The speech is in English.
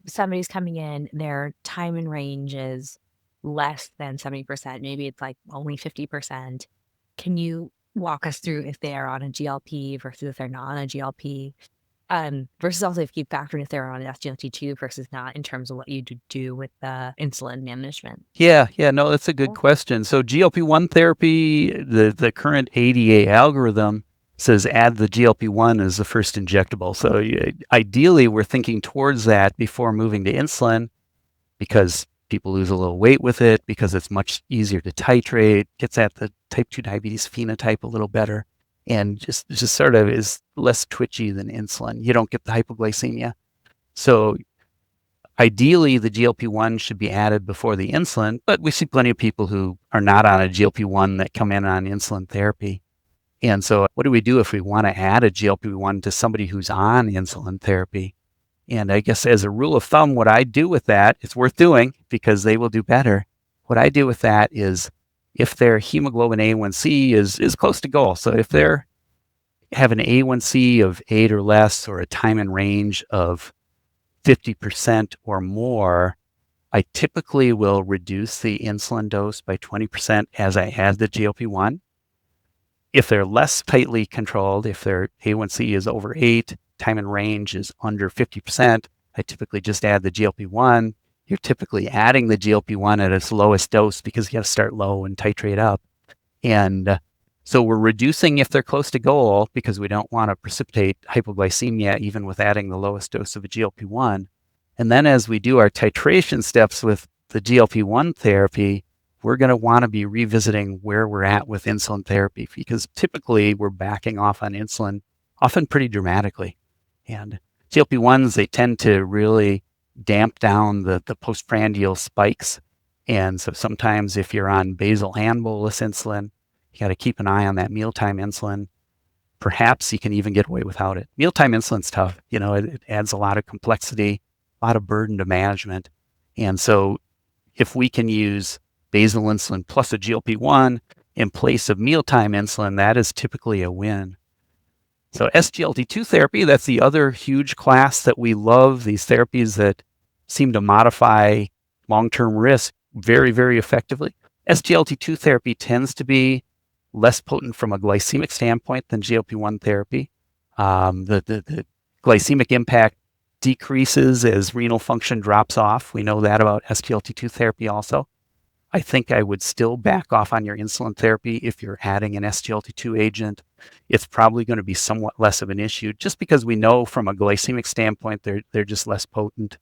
somebody's coming in, their time in range is less than 70%, maybe it's like only 50%. Can you walk us through if they are on a GLP versus if they're not on a GLP? Versus also if you factor in if they're on an SGLT2 versus not in terms of what you do with the insulin management. Yeah, no, that's a good question. So GLP-1 therapy, the current ADA algorithm says add the GLP-1 as the first injectable. So ideally, we're thinking towards that before moving to insulin because people lose a little weight with it, because it's much easier to titrate, gets at the type 2 diabetes phenotype a little better, and just sort of is less twitchy than insulin. You don't get the hypoglycemia. So ideally, the GLP-1 should be added before the insulin, but we see plenty of people who are not on a GLP-1 that come in on insulin therapy. And so what do we do if we want to add a GLP-1 to somebody who's on insulin therapy? And I guess as a rule of thumb, what I do with that, it's worth doing because they will do better. What I do with that is if their hemoglobin A1c is close to goal. So if they're have an A1c of 8 or less or a time in range of 50% or more, I typically will reduce the insulin dose by 20% as I add the GLP-1. If they're less tightly controlled, if their A1c is over 8, time in range is under 50%, I typically just add the GLP-1. You're typically adding the GLP-1 at its lowest dose because you got to start low and titrate up. And so we're reducing if they're close to goal because we don't want to precipitate hypoglycemia even with adding the lowest dose of a GLP-1. And then as we do our titration steps with the GLP-1 therapy, we're going to want to be revisiting where we're at with insulin therapy because typically we're backing off on insulin often pretty dramatically. And GLP-1s, they tend to really damp down the postprandial spikes. And so sometimes if you're on basal and bolus insulin, you got to keep an eye on that mealtime insulin. Perhaps you can even get away without it. Mealtime insulin's tough. It adds a lot of complexity, a lot of burden to management. And so if we can use basal insulin plus a GLP-1 in place of mealtime insulin, that is typically a win. So SGLT2 therapy, that's the other huge class that we love, these therapies that seem to modify long-term risk very, very effectively. SGLT2 therapy tends to be less potent from a glycemic standpoint than GLP-1 therapy. The glycemic impact decreases as renal function drops off. We know that about SGLT2 therapy also. I think I would still back off on your insulin therapy if you're adding an SGLT2 agent. It's probably going to be somewhat less of an issue just because we know from a glycemic standpoint, they're just less potent.